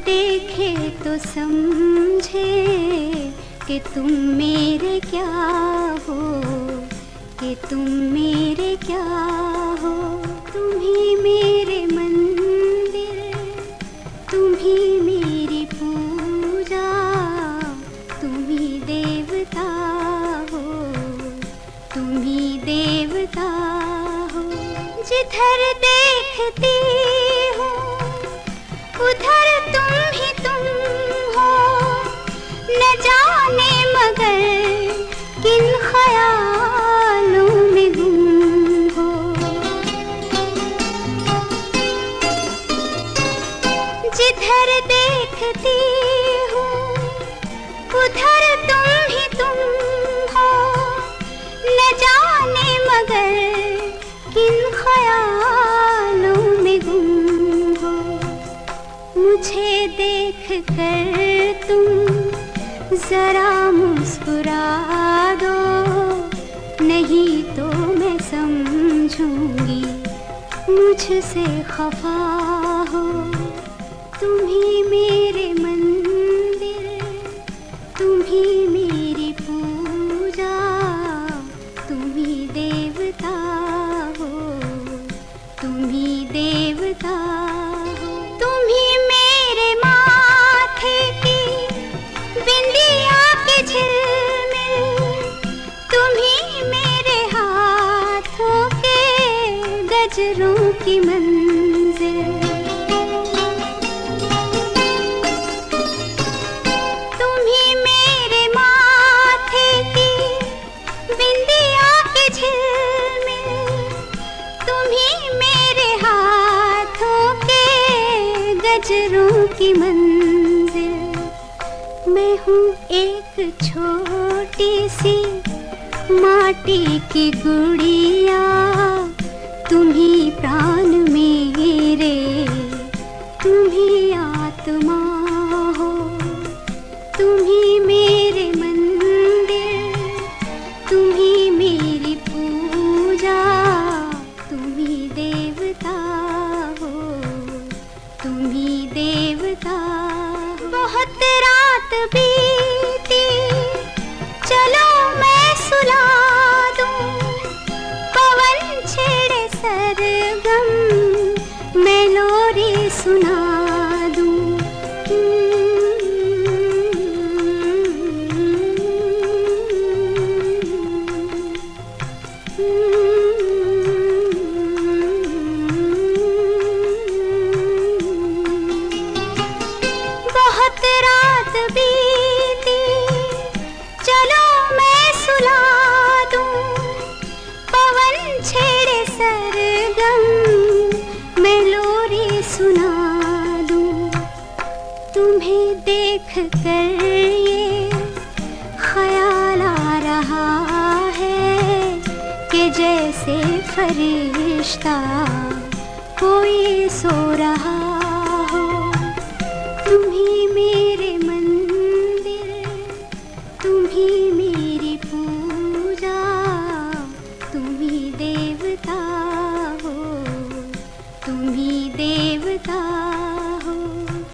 देखे तो समझे कि तुम मेरे क्या हो, कि तुम मेरे क्या हो। तुम ही मेरे मंदिर, तुम ही मेरी पूजा, तुम ही देवता हो, तुम ही देवता हो। जिधर देखती हूँ उधर तुम ही तुम हो, न जाने मगर किन ख्यालों में गुम हो। जिधर देखती हूँ उधर तुम ही तुम हो, न जाने मगर किन ख्यालों में गुम हो। मुझे देख कर तुम जरा मुस्कुरा दो, नहीं तो मैं समझूंगी मुझसे खफा हो। तुम ही मेरे मंदिर, तुम ही मेरी पूजा, तुम ही देवता हो, तुम ही देवता हो। तुम ही मेरे माथे की बिंदिया की झिलमिल, तुम ही मेरे हाथों के गजरों की मंजिल। तुम ही मेरे माथे की बिंदिया की झिलमिल, तुम ही मेरे हाथों के गजरों की मंजिल। मैं हूँ एक छोटी सी माटी की गुड़िया, तुम ही प्राण मेरे, तुम ही आत्मा हो। तुम ही मेरे मंदिर, तुम ही मेरी पूजा, तुम ही देवता हो, तुम ही देवता हो। बहुत रात बीती चलो मैं सुला दूं, पवन छेड़े सरगम मैं लोरी सुना दूं। बहुत रात बीती चलो मैं सुला दूं, पवन छेड़े सरगम मैं लोरी सुना दूं। तुम्हें देख कर ये ख्याल आ रहा है कि जैसे फरिश्ता कोई सो रहा